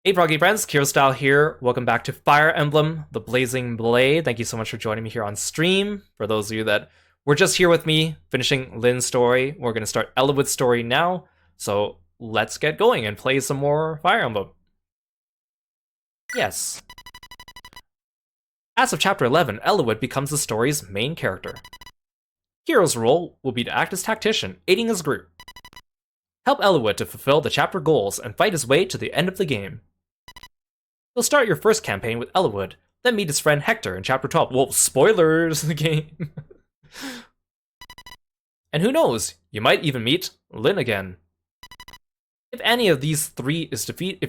Hey Proggy friends, Kirostyle here. Welcome back to Fire Emblem, the Blazing Blade. Thank you so much for joining me here on stream. For those of you that were just here with me, finishing Lyn's story, we're going to start Eliwood's story now. So let's get going and play some more Fire Emblem. Yes. As of Chapter 11, Eliwood becomes the story's main character. Kiro's role will be to act as tactician, aiding his group. Help Eliwood to fulfill the chapter goals and fight his way to the end of the game. You'll start your first campaign with Eliwood, then meet his friend Hector in Chapter 12. Well, spoilers of the game. And who knows, you might even meet Lyn again. If any of these three is defeated,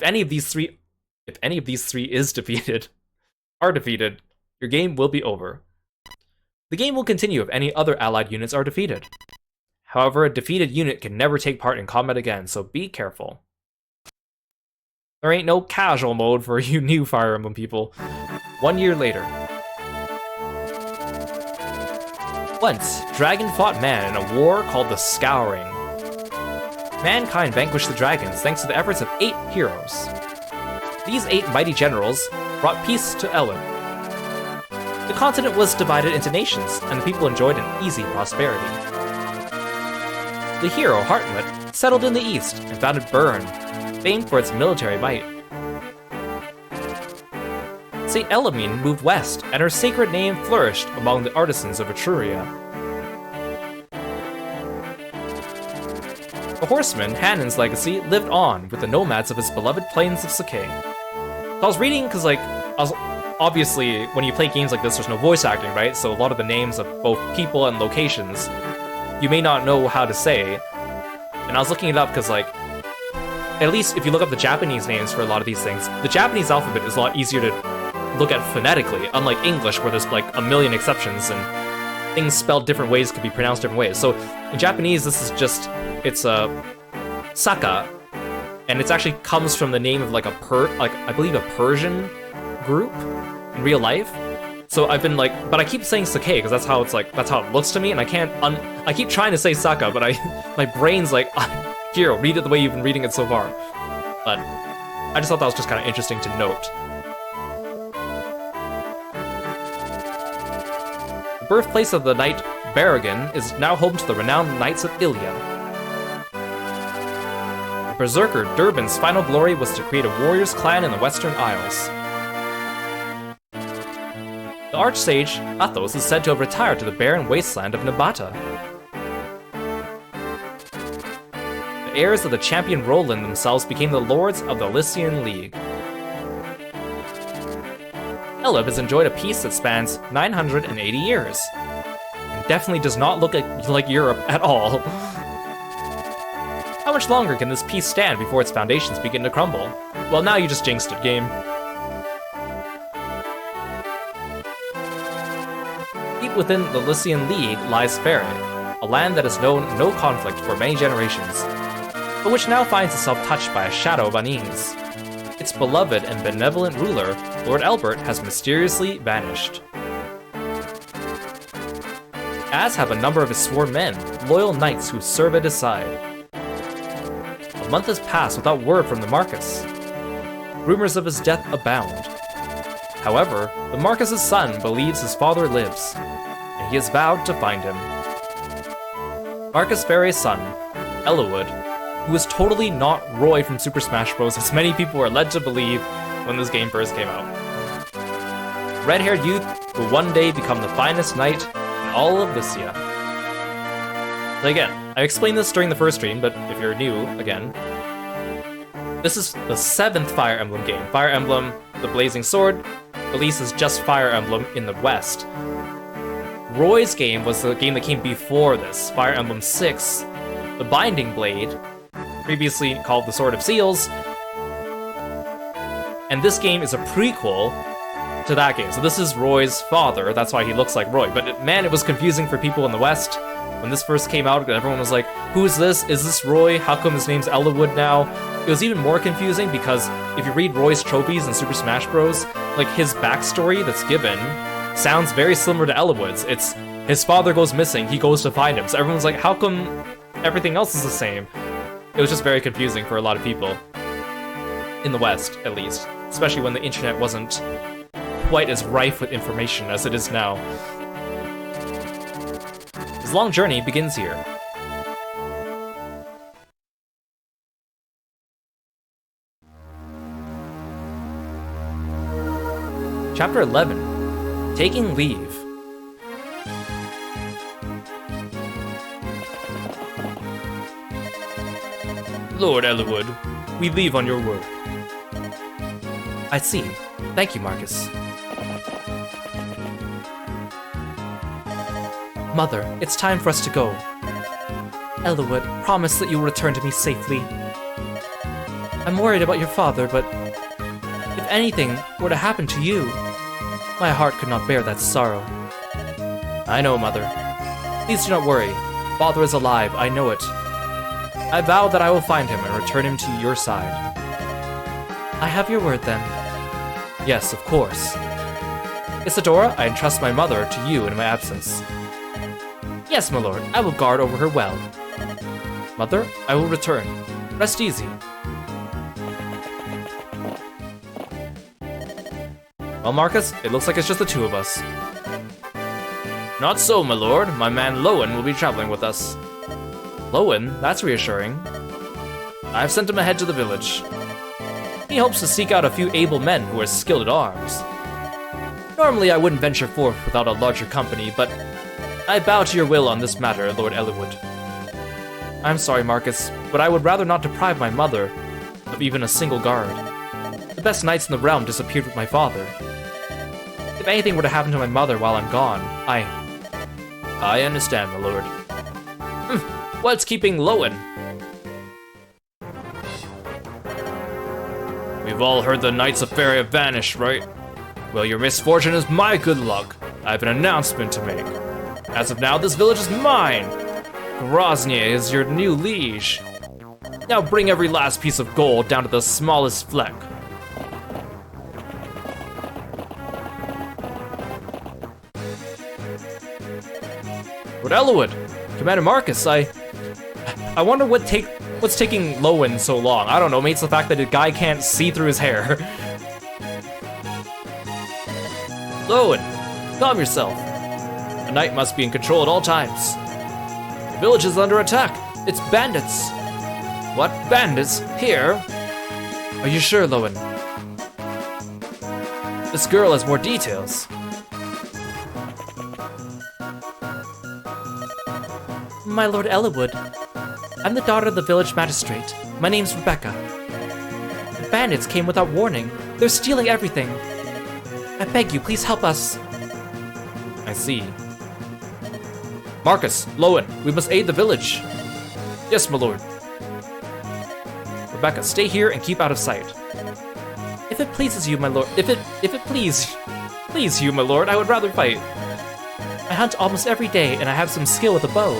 are defeated, your game will be over. The game will continue if any other allied units are defeated. However, a defeated unit can never take part in combat again, so be careful. There ain't no casual mode for you new Fire Emblem people. 1 year later. Once, Dragon fought Man in a war called the Scouring. Mankind vanquished the dragons thanks to the efforts of 8 heroes. These 8 mighty generals brought peace to Eliwood. The continent was divided into nations, and the people enjoyed an easy prosperity. The hero, Heartlet, settled in the east and founded Bern, famed for its military might. St. Elamine moved west, and her sacred name flourished among the artisans of Etruria. The horseman, Hanan's legacy, lived on with the nomads of his beloved plains of Sakai. So I was reading, because obviously, when you play games like this, there's no voice acting, right? So a lot of the names of both people and locations, you may not know how to say. And I was looking it up because, at least if you look up the Japanese names for a lot of these things, the Japanese alphabet is a lot easier to look at phonetically, unlike English where there's a million exceptions and things spelled different ways could be pronounced different ways. So in Japanese, this is just, it's a Saka, and it actually comes from the name of I believe a Persian group in real life. So I've been but I keep saying Sakai because that's how it looks to me, and I keep trying to say Saka, but my brain's Kiro, read it the way you've been reading it so far. But I just thought that was just kind of interesting to note. The birthplace of the knight Barragan is now home to the renowned Knights of Ilia. The berserker Durban's final glory was to create a warriors clan in the Western Isles. The archsage Athos is said to have retired to the barren wasteland of Nabata. The heirs of the champion Roland themselves became the lords of the Lycian League. Eliwood has enjoyed a peace that spans 980 years, and definitely does not look like Europe at all. How much longer can this peace stand before its foundations begin to crumble? Well, now you just jinxed it, game. Deep within the Lycian League lies Faerie, a land that has known no conflict for many generations, but which now finds itself touched by a shadow of unease. Its beloved and benevolent ruler, Lord Albert, has mysteriously vanished. As have a number of his sworn men, loyal knights who serve at his side. A month has passed without word from the Marquis. Rumors of his death abound. However, the Marquis's son believes his father lives, and he has vowed to find him. Marcus Fairie's son, Eliwood, who is totally not Roy from Super Smash Bros. As many people were led to believe when this game first came out. Red-haired youth will one day become the finest knight in all of Lycia. So again, I explained this during the first stream, but if you're new, again, this is the 7th Fire Emblem game. Fire Emblem, the Blazing Sword, releases just Fire Emblem in the West. Roy's game was the game that came before this, Fire Emblem 6, the Binding Blade, previously called the Sword of Seals, and this game is a prequel to that game. So this is Roy's father, that's why he looks like Roy. But man, it was confusing for people in the West. When this first came out, everyone was like, who's this? Is this Roy? How come his name's Eliwood now? It was even more confusing because if you read Roy's trophies in Super Smash Bros., his backstory that's given sounds very similar to Eliwood's. It's his father goes missing, he goes to find him. So everyone's like, how come everything else is the same? It was just very confusing for a lot of people. In the West, at least. Especially when the internet wasn't quite as rife with information as it is now. His long journey begins here. Chapter 11. Taking Leave. Lord Eliwood, we leave on your word. I see. Thank you, Marcus. Mother, it's time for us to go. Eliwood, promise that you will return to me safely. I'm worried about your father, but if anything were to happen to you, my heart could not bear that sorrow. I know, Mother. Please do not worry. Father is alive, I know it. I vow that I will find him and return him to your side. I have your word, then. Yes, of course. Isadora, I entrust my mother to you in my absence. Yes, my lord, I will guard over her well. Mother, I will return. Rest easy. Well, Marcus, it looks like it's just the two of us. Not so, my lord. My man Lyn will be traveling with us. Lyn? That's reassuring. I've sent him ahead to the village. He hopes to seek out a few able men who are skilled at arms. Normally I wouldn't venture forth without a larger company, but I bow to your will on this matter, Lord Eliwood. I'm sorry, Marcus, but I would rather not deprive my mother of even a single guard. The best knights in the realm disappeared with my father. If anything were to happen to my mother while I'm gone, I understand, my lord. What's keeping Lyn? We've all heard the Knights of Fire have vanished, right? Well, your misfortune is my good luck. I have an announcement to make. As of now, this village is mine. Grozny is your new liege. Now bring every last piece of gold down to the smallest fleck. Lord Eliwood, Commander Marcus, I wonder what's taking Lyn so long. I don't know, maybe it's the fact that the guy can't see through his hair. Lyn, calm yourself. The knight must be in control at all times. The village is under attack. It's bandits. What? Bandits? Here? Are you sure, Lyn? This girl has more details. My Lord Eliwood, I'm the daughter of the village magistrate. My name's Rekka. The bandits came without warning. They're stealing everything. I beg you, please help us. I see. Marcus, Lyn, we must aid the village. Yes, my lord. Rebecca, stay here and keep out of sight. If it pleases you, my lord, if it please you, my lord, I would rather fight. I hunt almost every day, and I have some skill with a bow.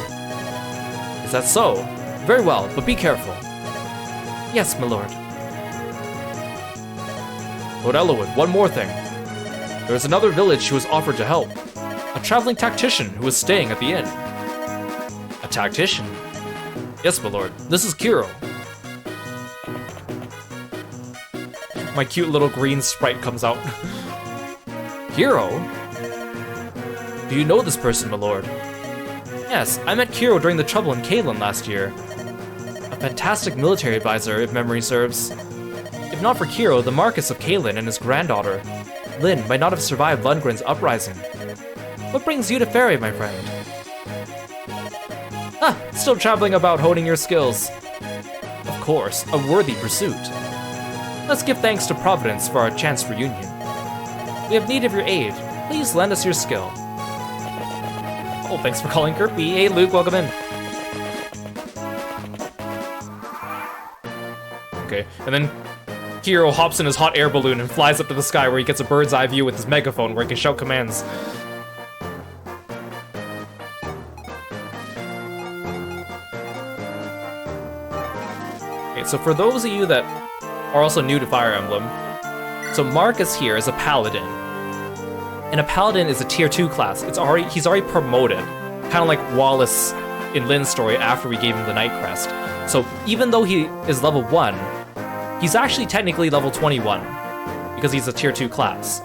Is that so? Very well, but be careful. Yes, my lord. Lord Eliwood, one more thing. There is another village who has offered to help. A traveling tactician who is staying at the inn. A tactician? Yes, my lord. This is Kiro. My cute little green sprite comes out. Kiro? Do you know this person, my lord? Yes, I met Kiro during the trouble in Caelin last year. A fantastic military advisor, if memory serves. If not for Kiro, the Marquis of Caelin and his granddaughter, Lyn, might not have survived Lundgren's uprising. What brings you to Fairy, my friend? Ah, still traveling about honing your skills. Of course, a worthy pursuit. Let's give thanks to Providence for our chance reunion. We have need of your aid. Please lend us your skill. Oh, thanks for calling Kirby. Hey, Luke, welcome in. Okay, and then Kiro hops in his hot air balloon and flies up to the sky where he gets a bird's eye view with his megaphone where he can shout commands. Okay, so for those of you that are also new to Fire Emblem, so Marcus here is a paladin. And a paladin is a tier 2 class. He's already promoted, kind of like Wallace in Lyn's story after we gave him the Knight Crest. So even though he is level 1, he's actually technically level 21, because he's a tier 2 class.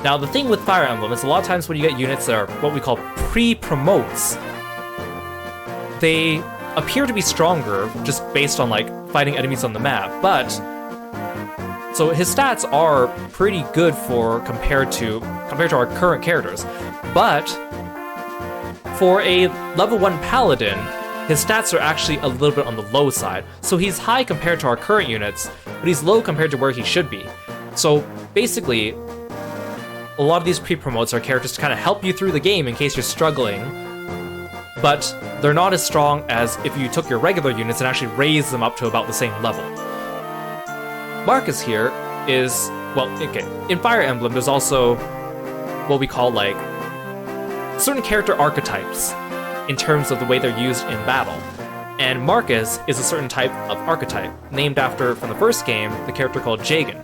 Now, the thing with Fire Emblem is a lot of times when you get units that are what we call pre-promotes, they appear to be stronger just based on, like, fighting enemies on the map, but... So his stats are pretty good compared to our current characters, but for a level 1 paladin, his stats are actually a little bit on the low side. So he's high compared to our current units, but he's low compared to where he should be. So basically, a lot of these pre-promotes are characters to kind of help you through the game in case you're struggling, but they're not as strong as if you took your regular units and actually raised them up to about the same level. Marcus here is, well, okay, in Fire Emblem there's also what we call, like, certain character archetypes in terms of the way they're used in battle. And Marcus is a certain type of archetype, named after, from the first game, the character called Jagen.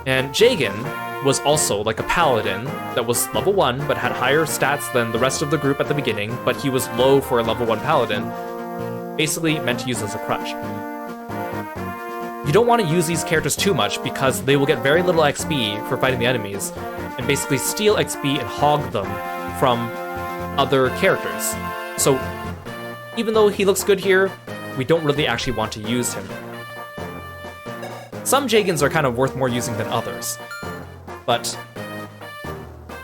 And Jagen was also like a paladin that was level 1, but had higher stats than the rest of the group at the beginning, but he was low for a level 1 paladin, basically meant to use as a crutch. You don't want to use these characters too much because they will get very little XP for fighting the enemies, and basically steal XP and hog them from other characters. So, even though he looks good here, we don't really actually want to use him. Some Jagens are kind of worth more using than others, but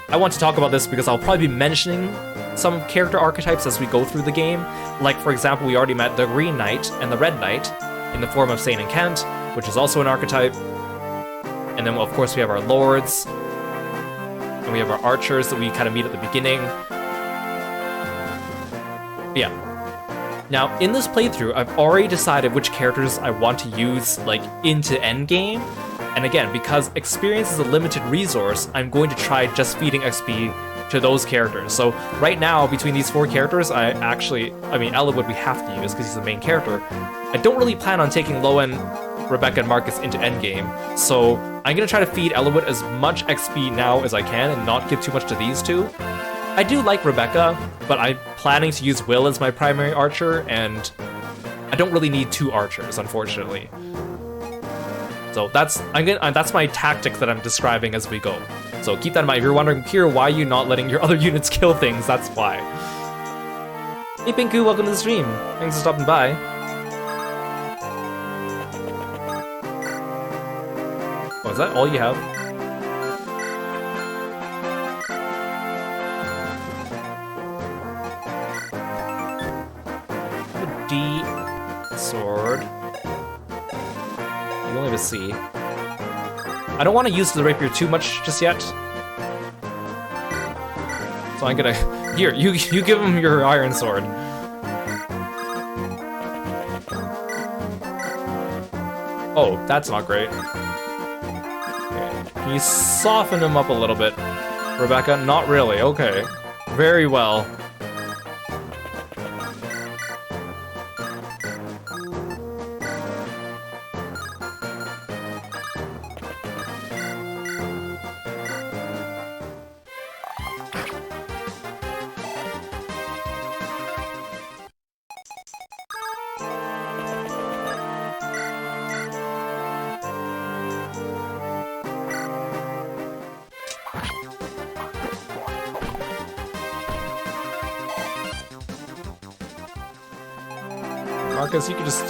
I want to talk about this because I'll probably be mentioning some character archetypes as we go through the game. Like, for example, we already met the Green Knight and the Red Knight in the form of Sane and Kent, which is also an archetype. And then, of course, we have our Lords, and we have our Archers that we kind of meet at the beginning. But yeah. Now, in this playthrough, I've already decided which characters I want to use, like, into endgame. And again, because experience is a limited resource, I'm going to try just feeding XP to those characters. So right now, between these 4 characters, Eliwood we have to use because he's the main character. I don't really plan on taking Lyn, Rekka, and Marcus into endgame, so I'm going to try to feed Eliwood as much XP now as I can and not give too much to these two. I do like Rekka, but I'm planning to use Will as my primary archer, and I don't really need 2 archers, unfortunately. So that's my tactic that I'm describing as we go. So keep that in mind. If you're wondering, Kiro, why are you not letting your other units kill things? That's why. Hey Pinku, welcome to the stream. Thanks for stopping by. Oh, is that all you have? A D sword. You only have a C. I don't want to use the rapier too much just yet. So I'm gonna... Here, you give him your iron sword. Oh, that's not great. Okay. Can you soften him up a little bit, Rekka? Not really, okay. Very well. Marcus, you can just,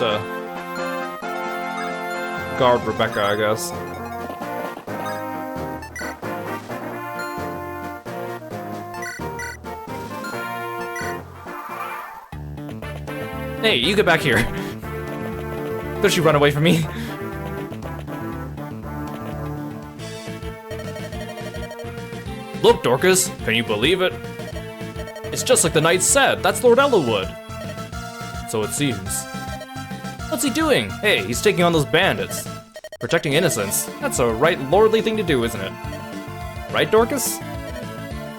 guard Rekka, I guess. Hey, you get back here. Don't you run away from me. Look, Dorcas, can you believe it? It's just like the knight said, that's Lord Eliwood. So it seems. What's he doing? Hey, he's taking on those bandits. Protecting innocence. That's a right lordly thing to do, isn't it? Right, Dorcas?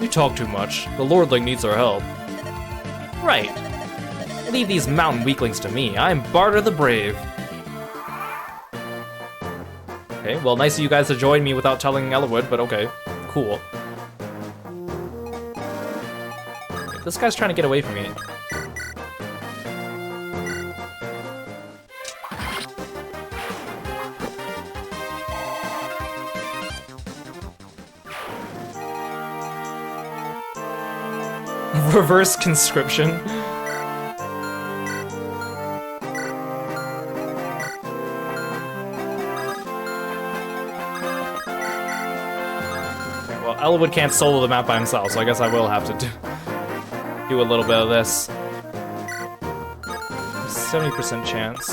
You talk too much. The lordling needs our help. Right. Leave these mountain weaklings to me. I'm Barter the Brave. Okay, well, nice of you guys to join me without telling Eliwood, but okay. Cool. Okay, this guy's trying to get away from me. Reverse conscription. Okay, well, Eliwood can't solo the map by himself, so I guess I will have to do a little bit of this. 70% chance.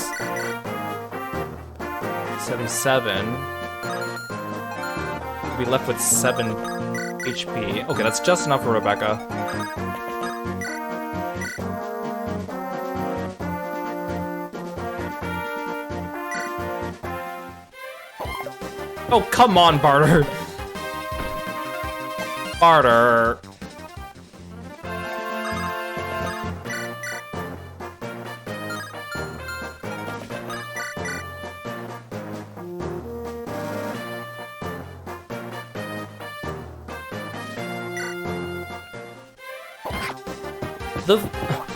77. We'll be left with 7 HP. Okay, that's just enough for Rekka. Oh, come on, Barter! Barter!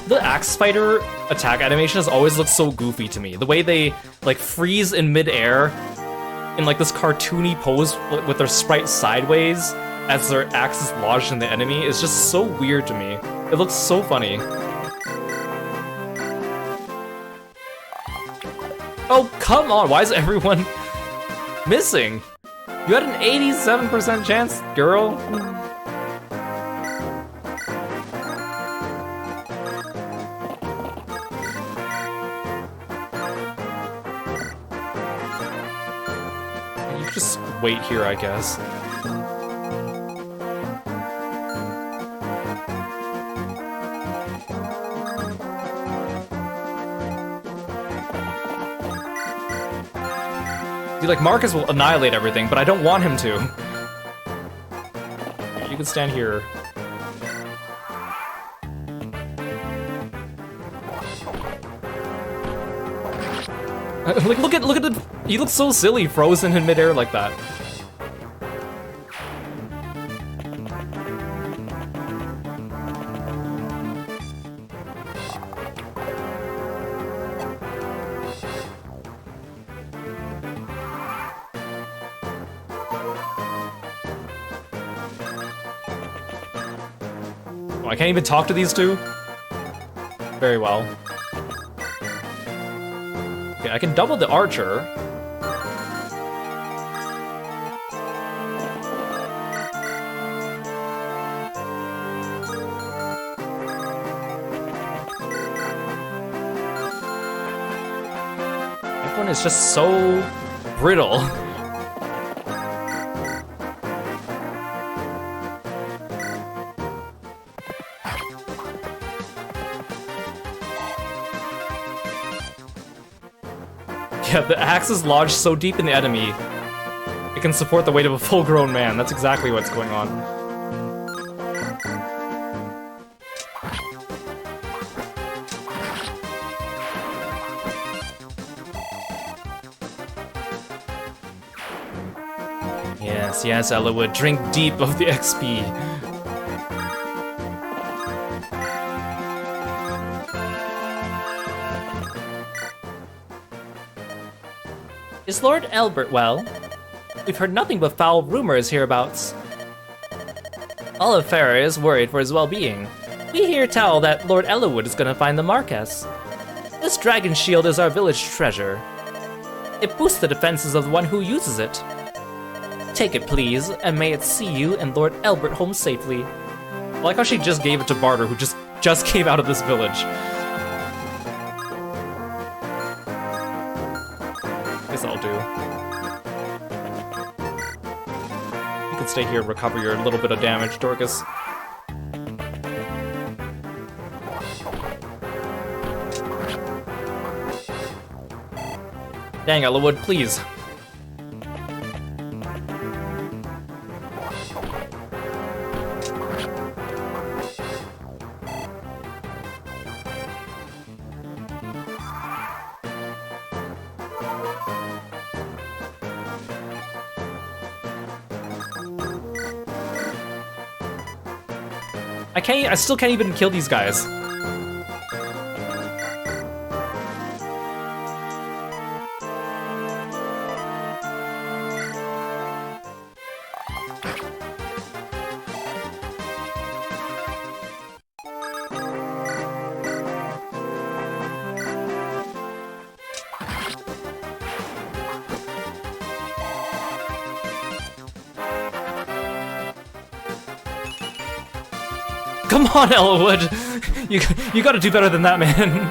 The axe fighter attack animation has always looked so goofy to me. The way they like freeze in midair in like this cartoony pose with their sprite sideways as their axe is lodged in the enemy is just so weird to me. It looks so funny. Oh, come on, why is everyone missing? You had an 87% chance, girl. Just wait here, I guess. See, like, Marcus will annihilate everything, but I don't want him to. You can stand here. Like, look at the. He looks so silly, frozen in midair like that. Oh, I can't even talk to these two? Very well. Okay, I can double the archer. Everyone is just so brittle. Yeah, the axe is lodged so deep in the enemy, it can support the weight of a full-grown man. That's exactly what's going on. Yes, yes, Eliwood, drink deep of the XP. Is Lord Albert well? We've heard nothing but foul rumors hereabouts. Olive Farrer is worried for his well-being. We hear tell that Lord Eliwood is gonna find the Marquess. This dragon shield is our village treasure. It boosts the defenses of the one who uses it. Take it, please, and may it see you and Lord Albert home safely. I like how she just gave it to Barter, who just came out of this village. Guess I'll do. You can stay here and recover your little bit of damage, Dorcas. Dang, Eliwood, please. I still can't even kill these guys. Come on, Eliwood! You gotta do better than that, man.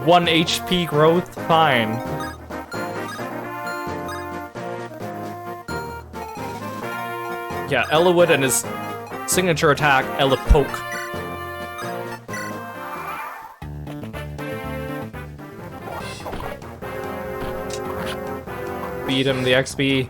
1 HP growth? Fine. Yeah, Eliwood and his signature attack, Elipoke. Beat him, the XP.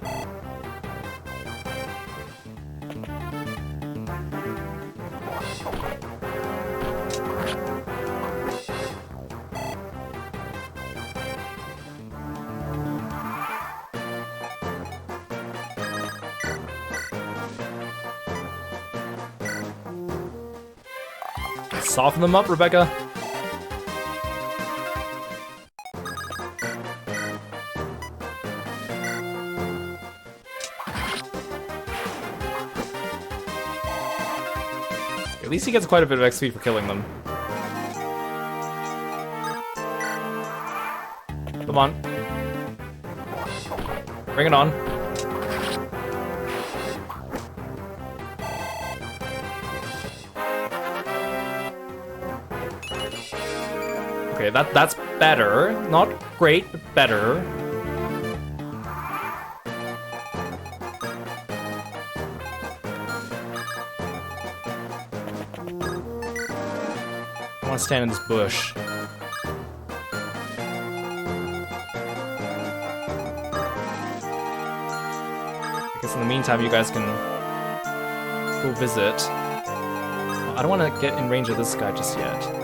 Soften them up, Rebecca. At least he gets quite a bit of XP for killing them. Come on. Bring it on. Okay, that's better. Not great, but better. I want to stand in this bush. I guess in the meantime, you guys can go visit. I don't want to get in range of this guy just yet.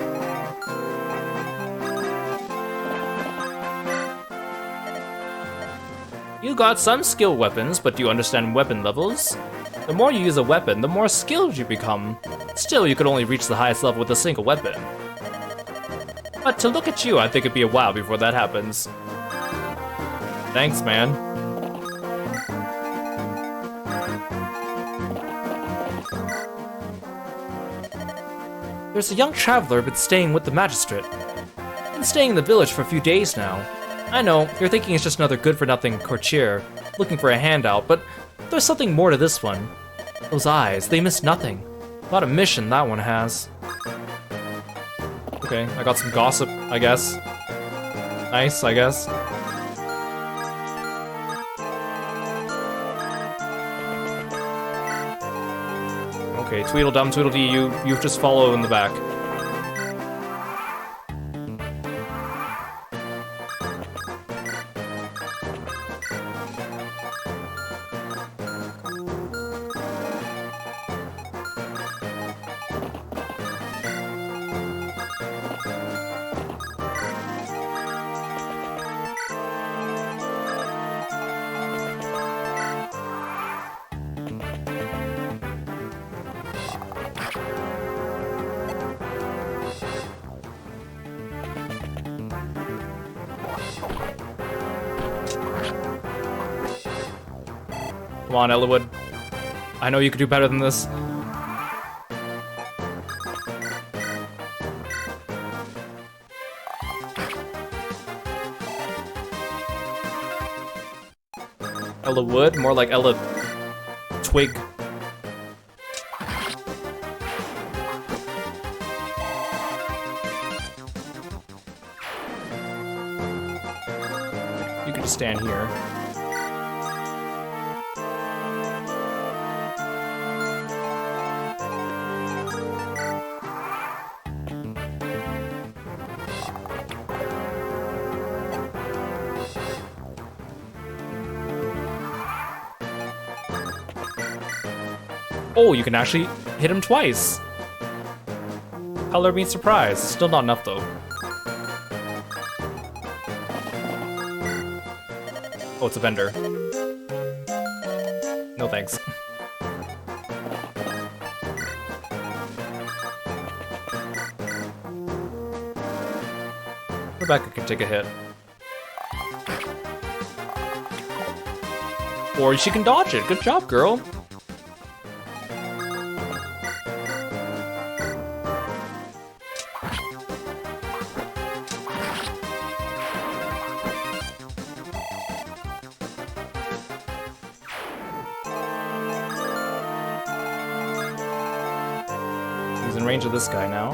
You got some skill weapons, but do you understand weapon levels? The more you use a weapon, the more skilled you become. Still, you could only reach the highest level with a single weapon. But to look at you, I think it'd be a while before that happens. Thanks, man. There's a young traveler been staying with the magistrate. Been staying in the village for a few days now. I know, you're thinking it's just another good-for-nothing courtier, looking for a handout, but there's something more to this one. Those eyes, they miss nothing. What a mission that one has. Okay, I got some gossip, I guess. Nice, I guess. Okay, Tweedledum, Tweedledee, you just follow in the back. Come on, Eliwood. I know you could do better than this. Eliwood? More like Ella Twig. You can just stand here. Oh, you can actually hit him twice. Color means surprise. Still not enough, though. Oh, it's a vendor. No thanks. Rebecca can take a hit. Or she can dodge it. Good job, girl. in range of this guy now.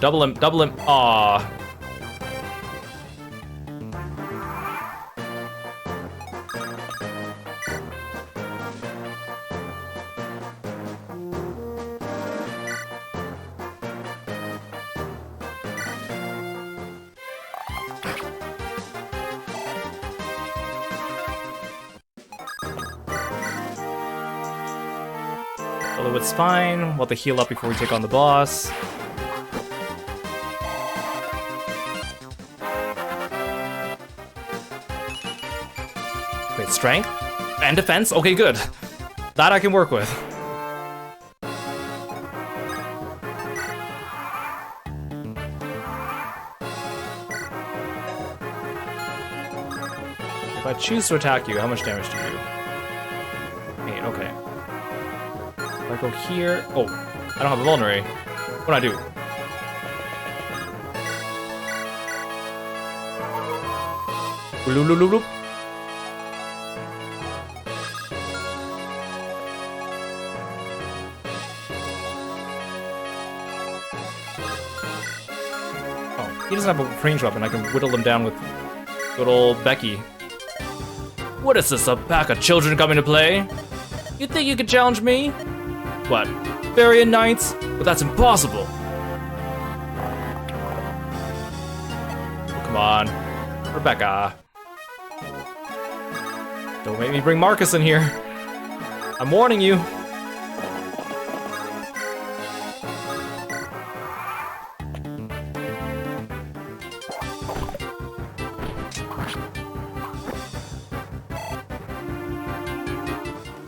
Double him, double him. Aww. Eliwood's fine. We'll have to heal up before we take on the boss. Wait, strength? And defense? Okay, good. That I can work with. If I choose to attack you, how much damage do you do? 8, okay. If I go here... Oh, I don't have a vulnerary. What do I do? Bloop. He doesn't have a range weapon. I can whittle him down with good old Becky. What is this, a pack of children coming to play? You think you could challenge me? What, Varian Knights? But that's impossible. Oh, come on, Rebecca. Don't make me bring Marcus in here. I'm warning you.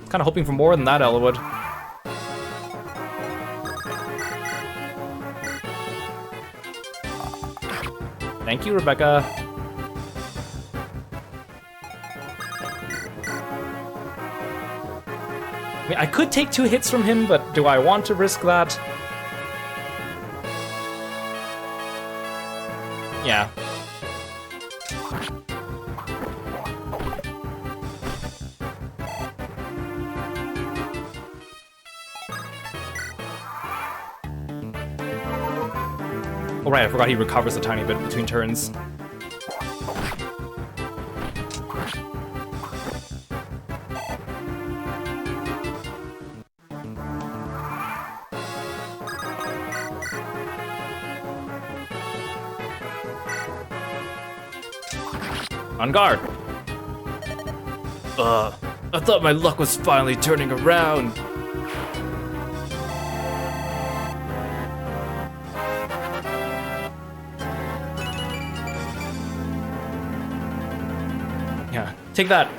Kind of hoping for more than that, Eliwood. Thank you, Rebecca. I mean, I could take 2 hits from him, but do I want to risk that? Yeah. Oh right, I forgot he recovers a tiny bit between turns. On guard! I thought my luck was finally turning around. Yeah, take that,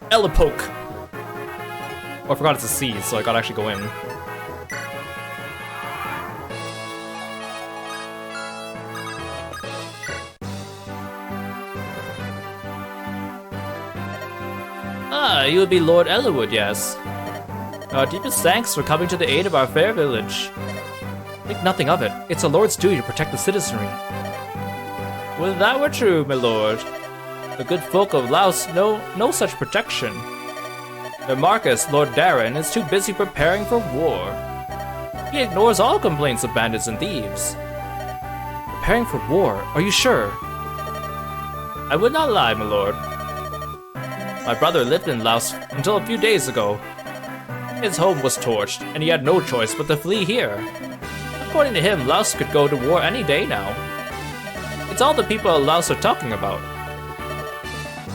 Elipoke! Oh, I forgot it's a C, so I gotta actually go in. Ah, you would be Lord Eliwood, yes. Our deepest thanks for coming to the aid of our fair village. Think nothing of it. It's a lord's duty to protect the citizenry. Well, that were true, my lord. The good folk of Laos know no such protection. Their Marcus, Lord Darren, is too busy preparing for war. He ignores all complaints of bandits and thieves. Preparing for war? Are you sure? I would not lie, my lord. My brother lived in Laos until a few days ago. His home was torched, and he had no choice but to flee here. According to him, Laos could go to war any day now. It's all the people of Laos are talking about.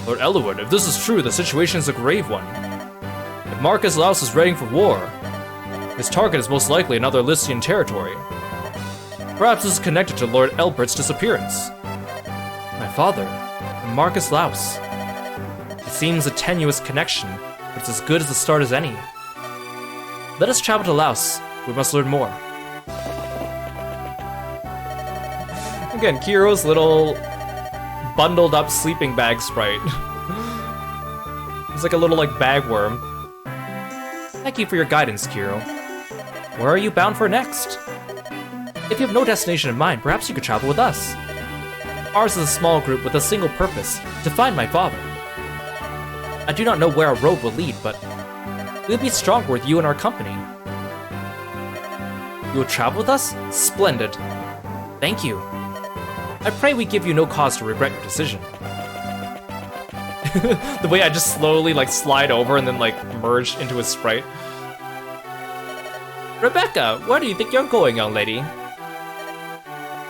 Lord Eliwood, if this is true, the situation is a grave one. If Marcus Laos is ready for war, his target is most likely another Lycian territory. Perhaps this is connected to Lord Elbert's disappearance. My father, and Marcus Laos. It seems a tenuous connection, but it's as good as the start as any. Let us travel to Laos. We must learn more. Again, Kiro's little bundled up sleeping bag sprite. He's like a little, like, bagworm. Thank you for your guidance, Kiro. Where are you bound for next? If you have no destination in mind, perhaps you could travel with us. Ours is a small group with a single purpose, to find my father. I do not know where our road will lead, but we'll be stronger with you in our company. You will travel with us? Splendid. Thank you. I pray we give you no cause to regret your decision. The way I just slowly, like, slide over and then, like, merge into a sprite. Rebecca, where do you think you're going, young lady?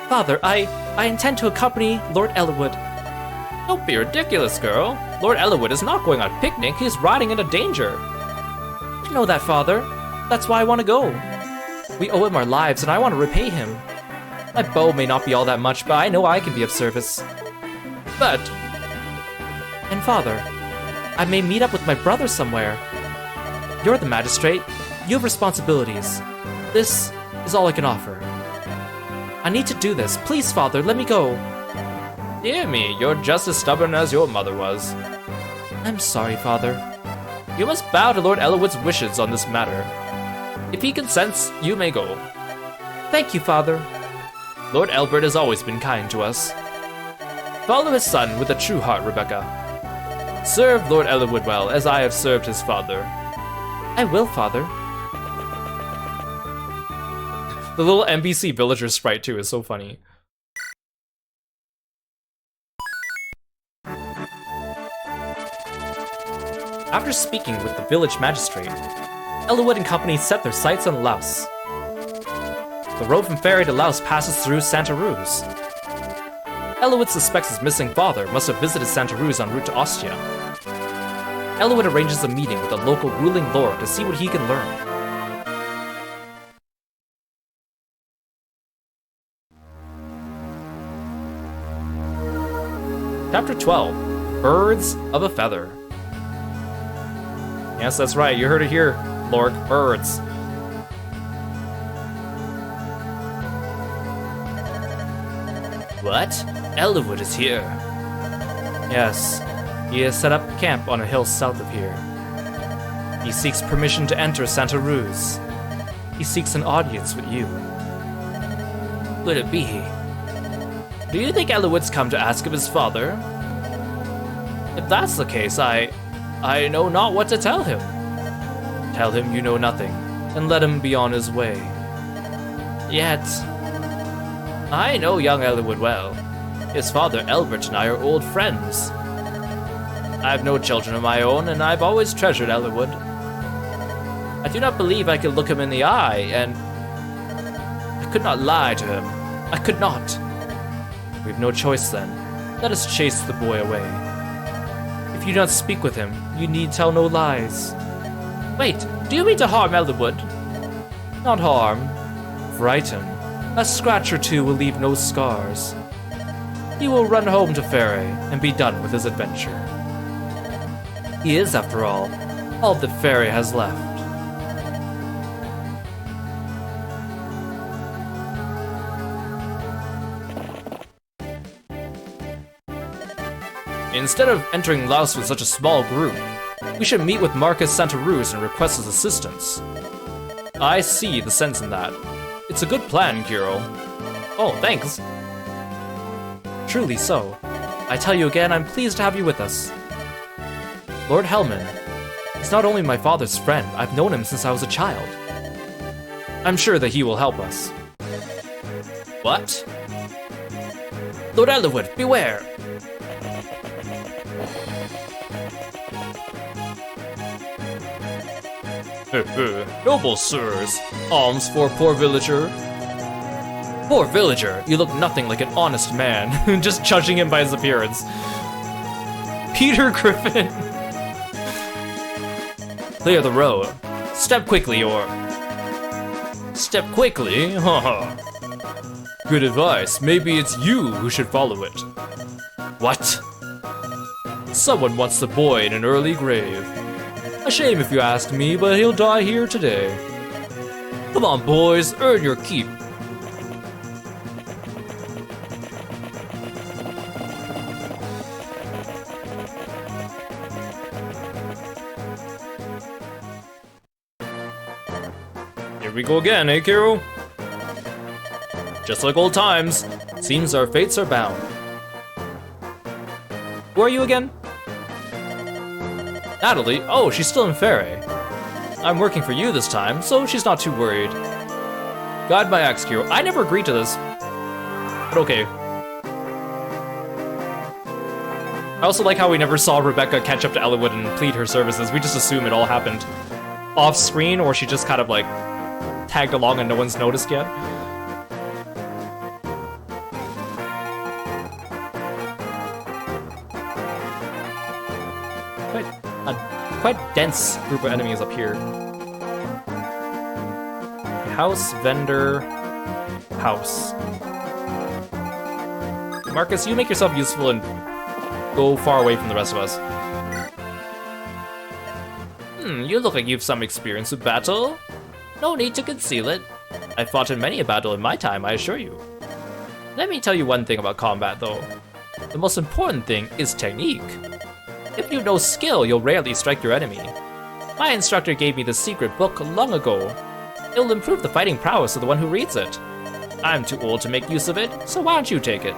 Father, I intend to accompany Lord Eliwood. Don't be ridiculous, girl. Lord Eliwood is not going on a picnic, he's riding into danger. I know that, Father. That's why I want to go. We owe him our lives, and I want to repay him. My bow may not be all that much, but I know I can be of service. But... And Father, I may meet up with my brother somewhere. You're the magistrate. You have responsibilities. This is all I can offer. I need to do this. Please, Father, let me go. Dear me, you're just as stubborn as your mother was. I'm sorry, Father. You must bow to Lord Eliwood's wishes on this matter. If he consents, you may go. Thank you, Father. Lord Elbert has always been kind to us. Follow his son with a true heart, Rebecca. Serve Lord Eliwood well, as I have served his father. I will, Father. The little NPC villager sprite, too, is so funny. After speaking with the village magistrate, Eliwood and company set their sights on Laos. The road from Ferry to Laos passes through Santa Ruz. Eliwood suspects his missing father must have visited Santa Ruz en route to Ostia. Eliwood arranges a meeting with a local ruling lord to see what he can learn. Chapter 12, Birds of a Feather. Yes, that's right, you heard it here, Lork, birds. What? Eliwood is here. Yes, he has set up camp on a hill south of here. He seeks permission to enter Santa Ruz. He seeks an audience with you. Could it be? Do you think Eliwood's come to ask of his father? If that's the case, I know not what to tell him. Tell him you know nothing, and let him be on his way. Yet, I know young Eliwood well. His father, Elbert, and I are old friends. I have no children of my own, and I've always treasured Eliwood. I do not believe I could look him in the eye, and I could not lie to him. I could not. We have no choice then. Let us chase the boy away. If you do not speak with him, you need tell no lies. Wait, do you mean to harm Eliwood? Not harm. Frighten. A scratch or two will leave no scars. He will run home to Ferry and be done with his adventure. He is, after all that Ferry has left. Instead of entering Laos with such a small group, we should meet with Marcus Santa Ruz and request his assistance. I see the sense in that. It's a good plan, Kiro. Oh, thanks. Truly so. I tell you again, I'm pleased to have you with us. Lord Hellman. He's not only my father's friend, I've known him since I was a child. I'm sure that he will help us. What? Lord Eliwood, beware! Noble sirs, alms for poor villager. Poor villager, you look nothing like an honest man. Just judging him by his appearance. Peter Griffin. Clear the road. Step quickly, or... Step quickly? Haha. Good advice. Maybe it's you who should follow it. What? Someone wants the boy in an early grave. A shame if you ask me, but he'll die here today. Come on, boys, earn your keep. we go again, eh, Kiro? Just like old times, seems our fates are bound. Who are you again? Natalie? Oh, she's still in Fairy. I'm working for you this time, so she's not too worried. Guide my axe, Kiro. I never agreed to this. But okay. I also like how we never saw Rebecca catch up to Eliwood and plead her services. We just assume it all happened off screen, or she just kind of like tagged along and no one's noticed yet. Quite dense group of enemies up here. House, vendor, house. Marcus, you make yourself useful and go far away from the rest of us. You look like you've some experience with battle. No need to conceal it. I've fought in many a battle in my time, I assure you. Let me tell you one thing about combat, though. The most important thing is technique. If you know skill, you'll rarely strike your enemy. My instructor gave me the secret book long ago. It will improve the fighting prowess of the one who reads it. I'm too old to make use of it, so why don't you take it?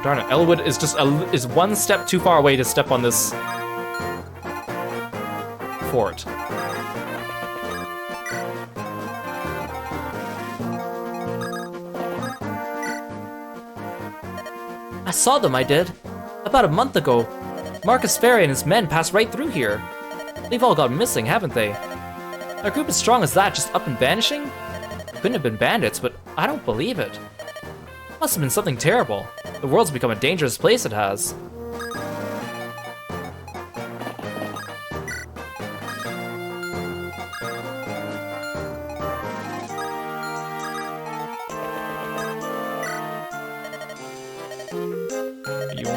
Darn it, Eliwood is just is one step too far away to step on this fort. I saw them, I did. About a month ago. Marcus Ferry and his men passed right through here. They've all gone missing, haven't they? A group as strong as that just up and vanishing? Couldn't have been bandits, but I don't believe it. Must have been something terrible. The world's become a dangerous place, it has.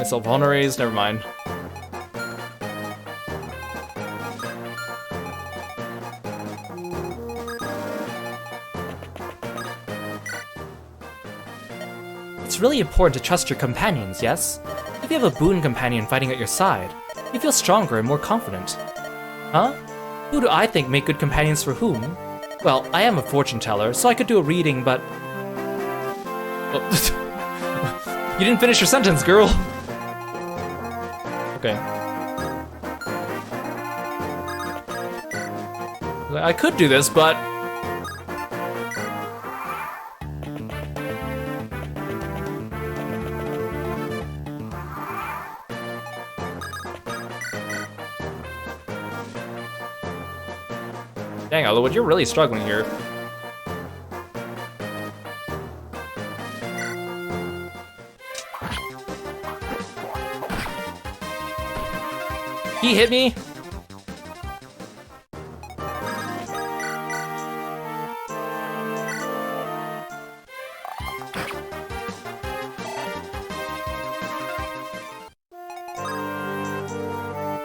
Self-honoraries, never mind. It's really important to trust your companions, yes? If you have a boon companion fighting at your side, you feel stronger and more confident. Huh? Who do I think make good companions for whom? Well, I am a fortune teller, so I could do a reading, but... Oh. You didn't finish your sentence, girl! Okay. I could do this, but... Dang, Eliwood, you're really struggling here. He hit me?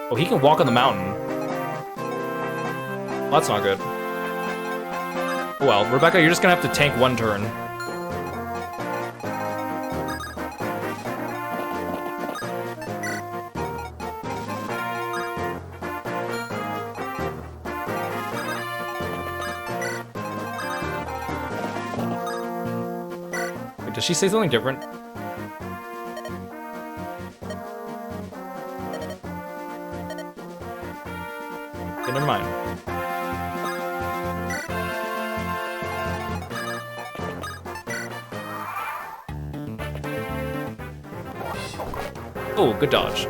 Oh, he can walk on the mountain. Well, that's not good. Well, Rebecca, you're just gonna have to tank one turn. Does she say something different? Okay, never mind. Oh, good dodge.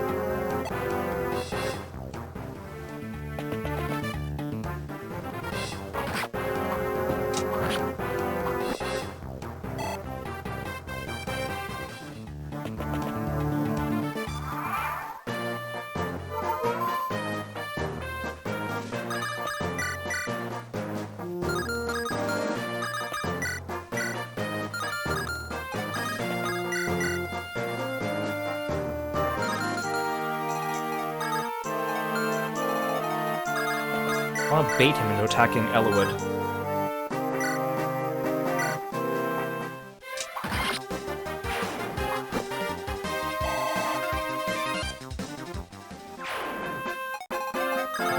I want to bait him into attacking Eliwood.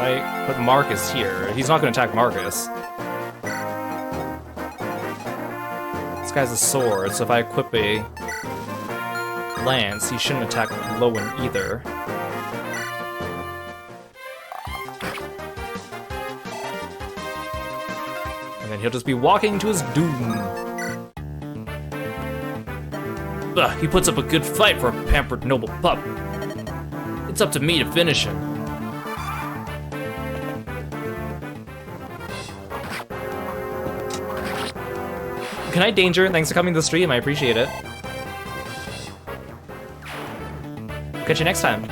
I put Marcus here, he's not gonna attack Marcus. This guy's a sword, so if I equip a lance, he shouldn't attack Lyn either. And then he'll just be walking to his doom. Ugh, he puts up a good fight for a pampered noble pup. It's up to me to finish him. Can I danger? Thanks for coming to the stream, I appreciate it. Catch you next time.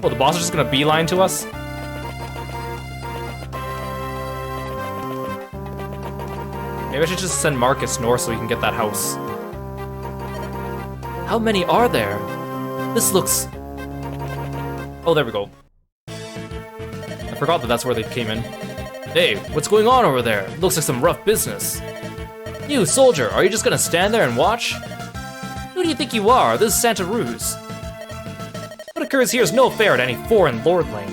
Oh, the boss is just gonna beeline to us? Maybe I should just send Marcus north so we can get that house. How many are there? This looks... Oh, there we go. I forgot that that's where they came in. Hey, what's going on over there? Looks like some rough business. You, soldier, are you just gonna stand there and watch? Who do you think you are? This is Santa Ruse. What occurs here is no affair to any foreign lordling.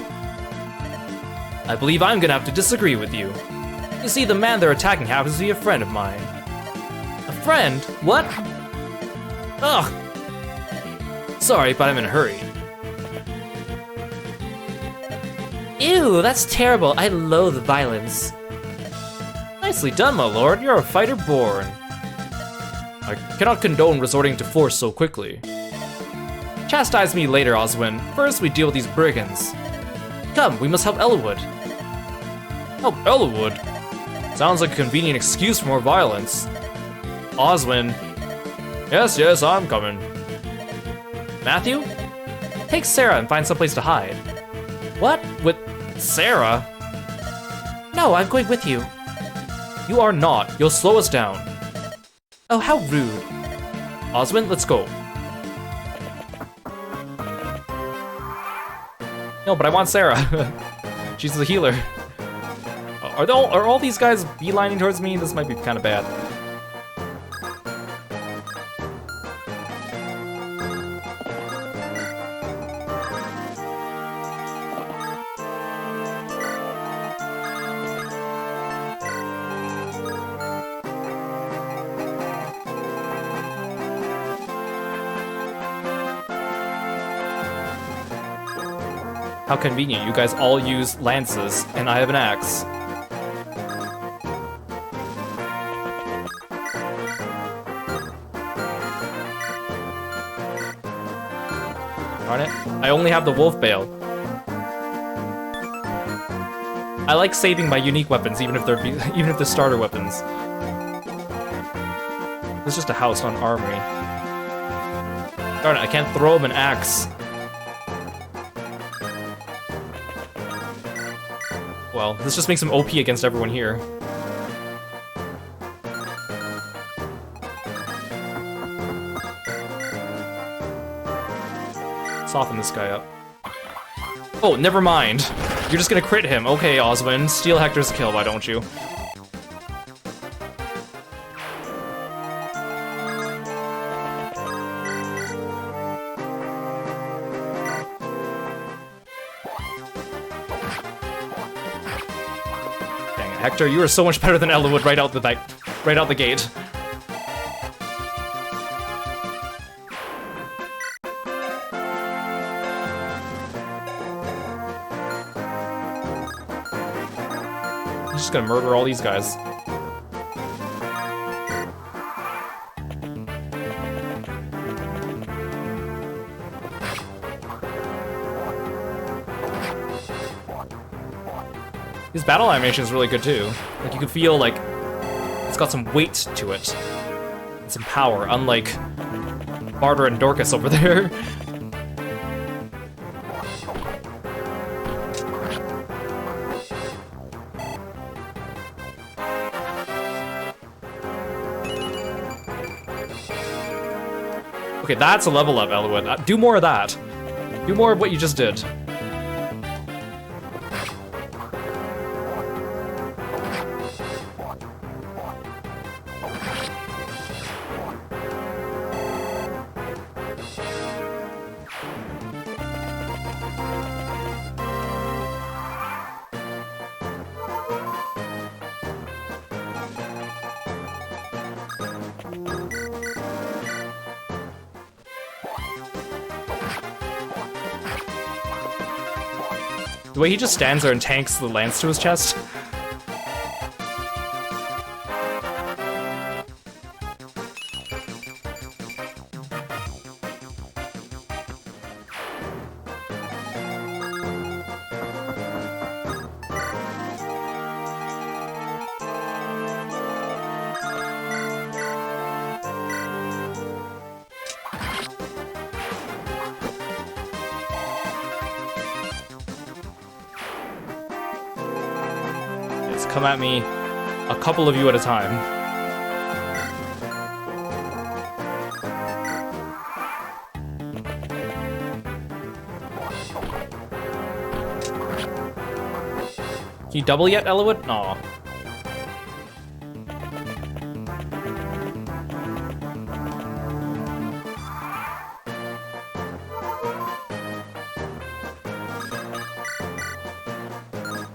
I believe I'm gonna have to disagree with you. You see, the man they're attacking happens to be a friend of mine. A friend? What? Ugh! Sorry, but I'm in a hurry. Ew, that's terrible. I loathe violence. Nicely done, my lord. You're a fighter born. I cannot condone resorting to force so quickly. Chastise me later, Oswin. First, we deal with these brigands. Come, we must help Eliwood. Help Eliwood? Sounds like a convenient excuse for more violence. Oswin. Yes, I'm coming. Matthew? Take Sarah and find someplace to hide. What? With Sarah? No, I'm going with you. You are not. You'll slow us down. Oh, how rude. Oswin, let's go. No, but I want Sarah. She's the healer. Are all these guys beelining towards me? This might be kind of bad. How convenient, you guys all use lances, and I have an axe. Darn it, I only have the wolf bale. I like saving my unique weapons, even if they're starter weapons. This is just a house, not an armory. Darn it, I can't throw him an axe. Well, this just makes him OP against everyone here. Soften this guy up. Oh, never mind. You're just gonna crit him. Okay, Oswin. Steal Hector's kill, why don't you? Hector, you are so much better than Eliwood right out the gate. He's just gonna murder all these guys. His battle animation is really good too. Like, you can feel like it's got some weight to it. And some power, unlike Barter and Dorcas over there. Okay, that's a level up, Eliwood. Do more of that. Do more of what you just did. The way he just stands there and tanks the lance to his chest. Come at me, a couple of you at a time. Can you double yet, Eliwood? Aw.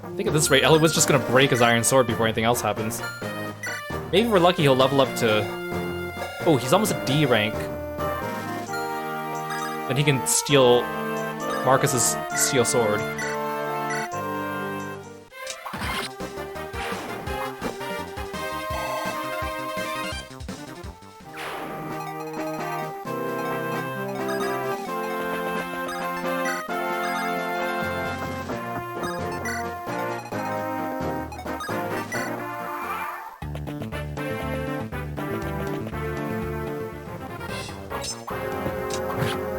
I think at this rate, Eliwood's just gonna break his iron sword before anything else happens. Maybe if we're lucky, he'll level up to... Oh, he's almost at D rank. Then he can steal Marcus's steel sword.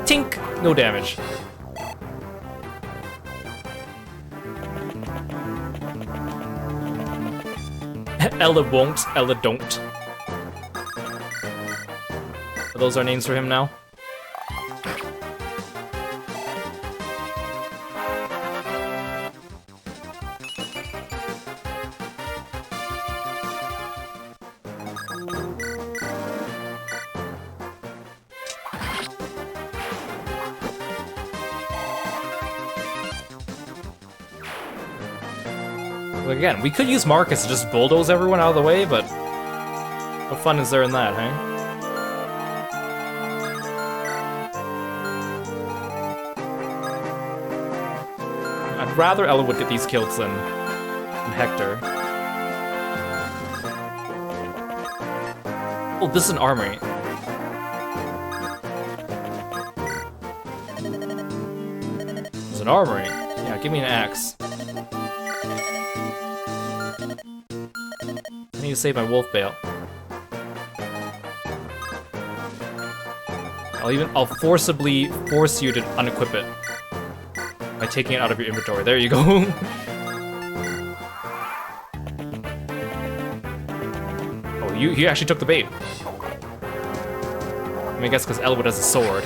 Tink! No damage. Ella won't, Ella don't. Are those our names for him now? Again, we could use Marcus to just bulldoze everyone out of the way, but what fun is there in that, hey? I'd rather Eliwood get these kills than Hector. Oh, this is an armory. It's an armory. Yeah, give me an axe. I need to save my wolf bale. I'll forcibly force you to unequip it by taking it out of your inventory. There you go. Oh, you actually took the bait. I mean, I guess because Eliwood has a sword.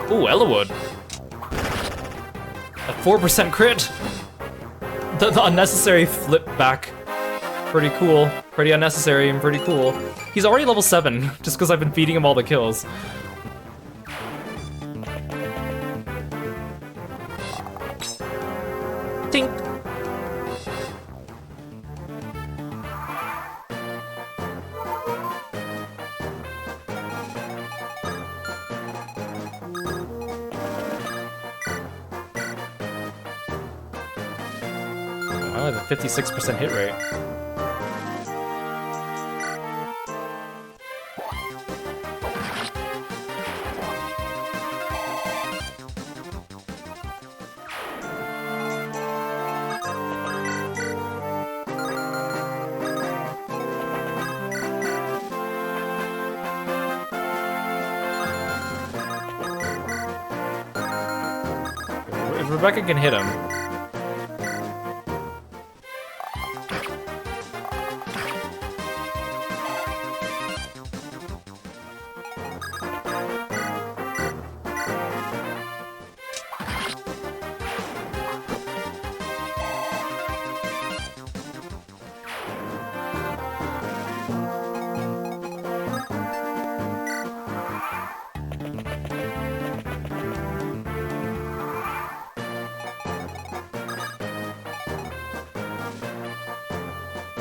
Ooh, Eliwood. A 4% crit. The unnecessary flip back. Pretty cool. Pretty unnecessary and pretty cool. He's already level 7, just because I've been feeding him all the kills. Tink. I have a 56% hit rate. If Rebecca can hit him.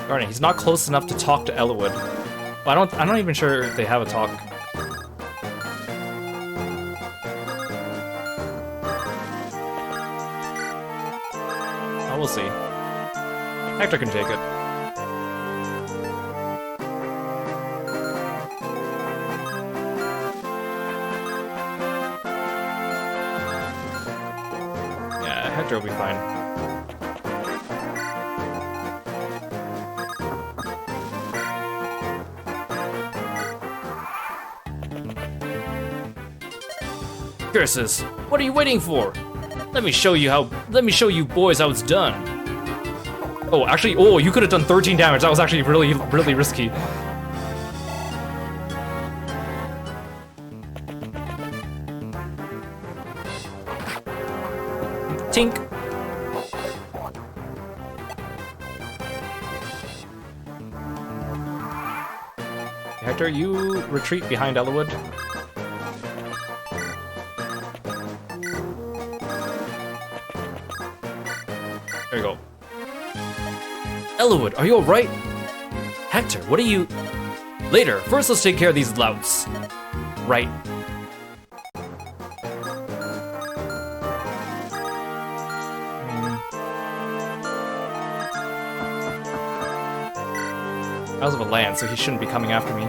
Darn it, he's not close enough to talk to Eliwood. Well, I'm not even sure if they have a talk. Oh, we'll see. Hector can take it. Yeah, Hector will be fine. Curses! What are you waiting for? Let me show you boys how it's done. Oh, actually, oh, you could have done 13 damage. That was actually really, really risky. Tink. Hector, you retreat behind Eliwood. There you go. Eliwood, are you alright? Hector, what are you... Later, first let's take care of these louts. Right. I was of a land, so he shouldn't be coming after me.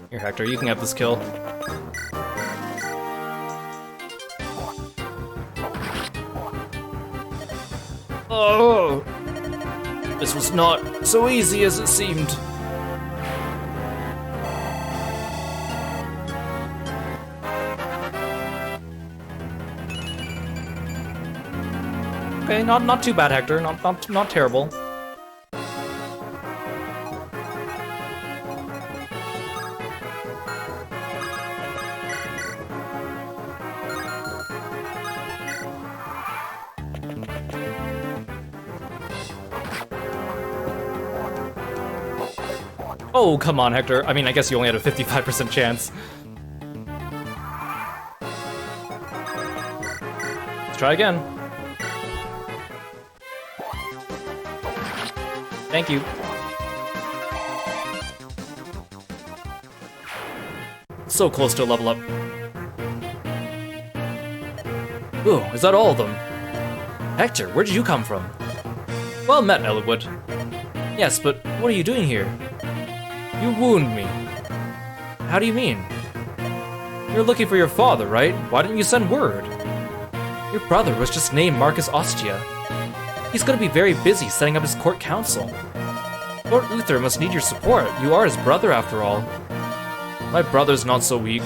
Here, Hector, you can have this kill. Oh! This was not so easy as it seemed. Okay, not too bad, Hector. Not terrible. Oh, come on, Hector. I mean, I guess you only had a 55% chance. Let's try again. Thank you. So close to a level up. Ooh, is that all of them? Hector, where did you come from? Well met, Eliwood. Yes, but what are you doing here? You wound me. How do you mean? You're looking for your father, right? Why didn't you send word? Your brother was just named Marcus Ostia. He's gonna be very busy setting up his court council. Lord Uther must need your support. You are his brother, after all. My brother's not so weak.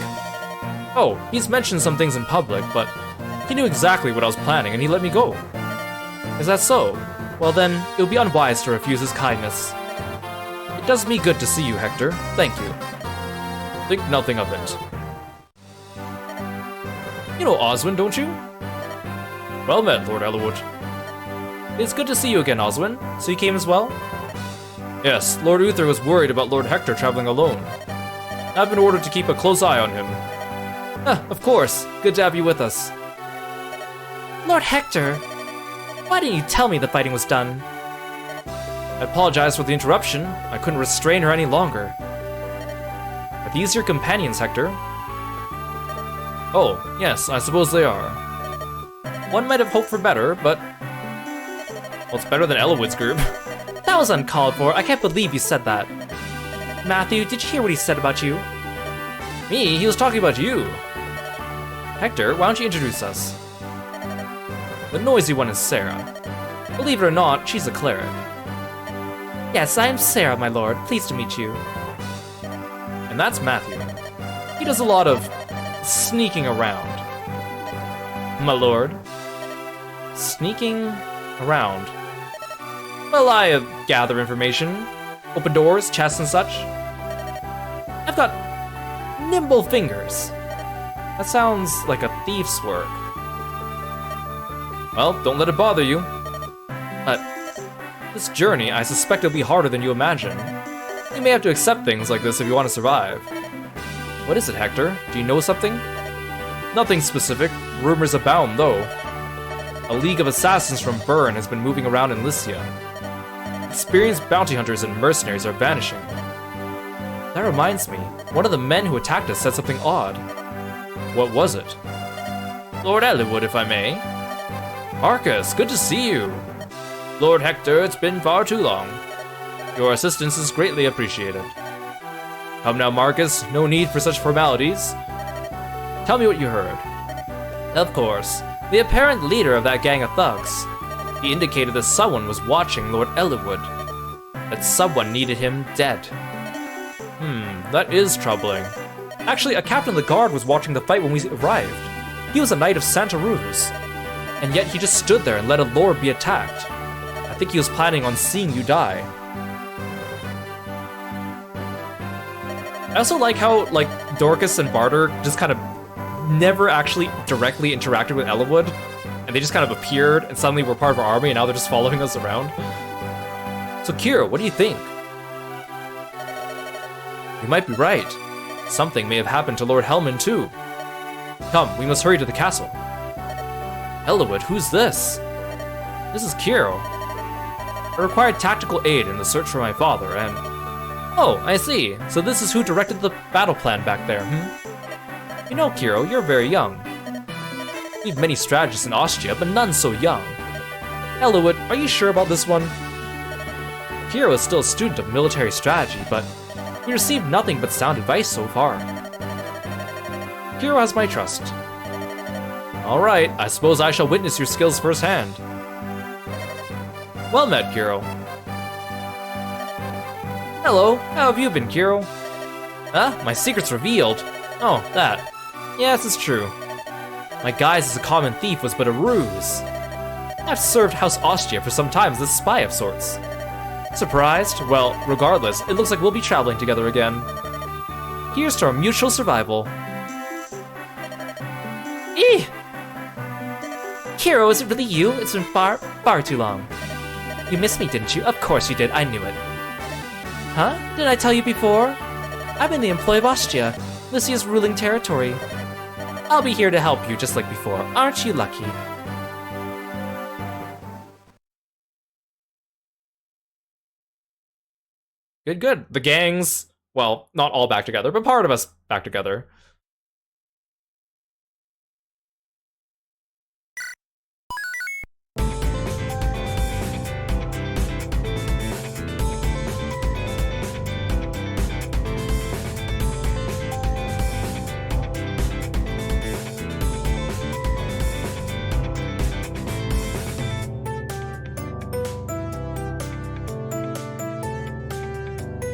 Oh, he's mentioned some things in public, but he knew exactly what I was planning and he let me go. Is that so? Well then, it would be unwise to refuse his kindness. It does me good to see you, Hector. Thank you. Think nothing of it. You know Oswin, don't you? Well met, Lord Eliwood. It's good to see you again, Oswin. So you came as well? Yes, Lord Uther was worried about Lord Hector traveling alone. I've been ordered to keep a close eye on him. Ah, of course. Good to have you with us. Lord Hector, why didn't you tell me the fighting was done? I apologize for the interruption. I couldn't restrain her any longer. Are these your companions, Hector? Oh, yes, I suppose they are. One might have hoped for better, but... well, it's better than Eliwood's group. That was uncalled for. I can't believe you said that. Matthew, did you hear what he said about you? Me? He was talking about you. Hector, why don't you introduce us? The noisy one is Sarah. Believe it or not, she's a cleric. Yes, I am Sarah, my lord. Pleased to meet you. And that's Matthew. He does a lot of sneaking around. My lord. Sneaking around. Well, I gather information, open doors, chests and such. I've got nimble fingers. That sounds like a thief's work. Well, don't let it bother you. But this journey, I suspect it'll be harder than you imagine. You may have to accept things like this if you want to survive. What is it, Hector? Do you know something? Nothing specific. Rumors abound, though. A league of assassins from Bern has been moving around in Lycia. Experienced bounty hunters and mercenaries are vanishing. That reminds me, one of the men who attacked us said something odd. What was it? Lord Eliwood, if I may. Marcus, good to see you. Lord Hector, it's been far too long. Your assistance is greatly appreciated. Come now, Marcus, no need for such formalities. Tell me what you heard. Of course, the apparent leader of that gang of thugs. He indicated that someone was watching Lord Eliwood. That someone needed him dead. That is troubling. Actually, a captain of the guard was watching the fight when we arrived. He was a knight of Santa Ruz. And yet he just stood there and let a lord be attacked. I think he was planning on seeing you die. I also like how, Dorcas and Barter just kind of never actually directly interacted with Eliwood, and they just kind of appeared and suddenly were part of our army, and now they're just following us around. So Kiro, what do you think? You might be right. Something may have happened to Lord Hellman too. Come, we must hurry to the castle. Eliwood, who's this? This is Kiro. I required tactical aid in the search for my father, and... Oh, I see. So this is who directed the battle plan back there, You know, Kiro, you're very young. We've many strategists in Austria, but none so young. Eliwood, are you sure about this one? Kiro is still a student of military strategy, but we received nothing but sound advice so far. Kiro has my trust. Alright, I suppose I shall witness your skills firsthand. Well met, Kiro. Hello, how have you been, Kiro? Huh? My secret's revealed. Oh, that. Yes, it's true. My guise as a common thief was but a ruse. I've served House Austria for some time as a spy of sorts. Surprised? Well, regardless, it looks like we'll be traveling together again. Here's to our mutual survival. Eeh! Kiro, is it really you? It's been far too long. You missed me, didn't you? Of course you did, I knew it. Huh? Did I tell you before? I'm in the employ of Austria, Lycia's ruling territory. I'll be here to help you just like before. Aren't you lucky? Good, good. The gangs, well, not all back together, but part of us back together.